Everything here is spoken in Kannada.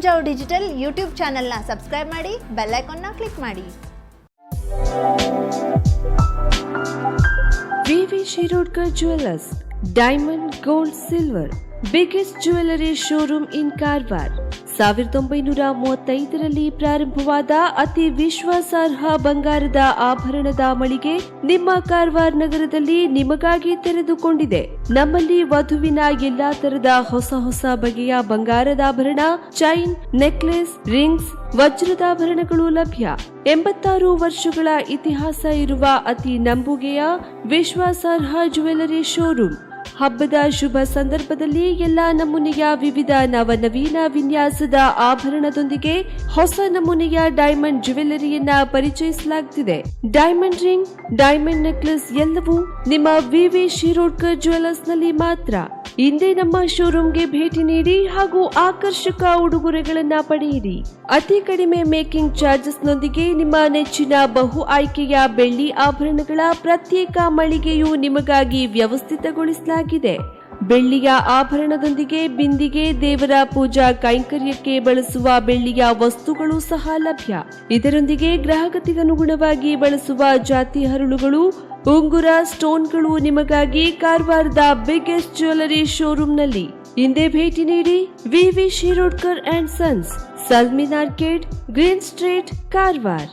ಮುಂಜಾವ್ ಡಿಜಿಟಲ್ ಯೂಟ್ಯೂಬ್ ಚಾನೆಲ್ನ ಸಬ್ಸ್ಕ್ರೈಬ್ ಮಾಡಿ, ಬೆಲ್ ಐಕಾನ್ನ ಕ್ಲಿಕ್ ಮಾಡಿ. VV Shirodkar jewellers, diamond, gold, silver, biggest jewellery showroom in Karwar. 1935ರಲ್ಲಿ ಪ್ರಾರಂಭವಾದ ಅತಿ ವಿಶ್ವಾಸಾರ್ಹ ಬಂಗಾರದ ಆಭರಣದ ಮಳಿಗೆ ನಿಮ್ಮ ಕಾರವಾರ ನಗರದಲ್ಲಿ ನಿಮಗಾಗಿ ತೆರೆದುಕೊಂಡಿದೆ. ನಮ್ಮಲ್ಲಿ ವಧುವಿನ ಎಲ್ಲಾ ತರದ ಹೊಸ ಬಗೆಯ ಬಂಗಾರದ ಆಭರಣ, ಚೈನ್, ನೆಕ್ಲೆಸ್, ರಿಂಗ್ಸ್, ವಜ್ರದಾಭರಣಗಳು ಲಭ್ಯ. 86 ವರ್ಷಗಳ ಇತಿಹಾಸ ಇರುವ ಅತಿ ನಂಬುಗೆಯ ವಿಶ್ವಾಸಾರ್ಹ ಜ್ಯುವೆಲ್ಲರಿ ಶೋರೂಮ್. ಹಬ್ಬದ ಶುಭ ಸಂದರ್ಭದಲ್ಲಿ ಎಲ್ಲಾ ನಮೂನೆಯ ವಿವಿಧ ನವನವೀನ ವಿನ್ಯಾಸದ ಆಭರಣದೊಂದಿಗೆ ಹೊಸ ನಮೂನೆಯ ಡೈಮಂಡ್ ಜ್ಯುವೆಲ್ಲರಿಯನ್ನ ಪರಿಚಯಿಸಲಾಗುತ್ತಿದೆ. ಡೈಮಂಡ್ ರಿಂಗ್, ಡೈಮಂಡ್ ನೆಕ್ಲೆಸ್ ಎಲ್ಲವೂ ನಿಮ್ಮ ವಿವಿ ಶಿರೋಡ್ಕರ್ ಜ್ಯುವೆಲ್ಲರ್ಸ್ ನಲ್ಲಿ ಮಾತ್ರ. ಇಂದೇ ನಮ್ಮ ಶೋರೂಮ್ಗೆ ಭೇಟಿ ನೀಡಿ ಹಾಗೂ ಆಕರ್ಷಕ ಉಡುಗೊರೆಗಳನ್ನ ಪಡೆಯಿರಿ. ಅತಿ ಕಡಿಮೆ ಮೇಕಿಂಗ್ ಚಾರ್ಜಸ್ ನೊಂದಿಗೆ ನಿಮ್ಮ ನೆಚ್ಚಿನ ಬಹು ಆಯ್ಕೆಯ ಬೆಳ್ಳಿ ಆಭರಣಗಳ ಪ್ರತ್ಯೇಕ ಮಳಿಗೆಯು ನಿಮಗಾಗಿ ವ್ಯವಸ್ಥಿತಗೊಳಿಸಲಾಗಿದೆ. ಬೆಳ್ಳಿಯ ಆಭರಣದೊಂದಿಗೆ ಬಿಂದಿಗೆ, ದೇವರ ಪೂಜಾ ಕೈಂಕರ್ಯಕ್ಕೆ ಬಳಸುವ ಬೆಳ್ಳಿಯ ವಸ್ತುಗಳು ಸಹ ಲಭ್ಯ. ಇದರೊಂದಿಗೆ ಗ್ರಾಹಕತೆಗನುಗುಣವಾಗಿ ಬಳಸುವ ಜಾತಿ ಹರಳುಗಳು, ಉಂಗುರ, ಸ್ಟೋನ್ಗಳು ನಿಮಗಾಗಿ ಕಾರವಾರದ ಬಿಗ್ಗೆಸ್ಟ್ ಜ್ಯುವೆಲ್ಲರಿ ಶೋರೂಮ್ನಲ್ಲಿ. ಹಿಂದೆ ಭೇಟಿ ನೀಡಿ. ವಿವಿ Shirodkar and sons, ಸಲ್ಮಿನ್ arcade, green street, Karwar.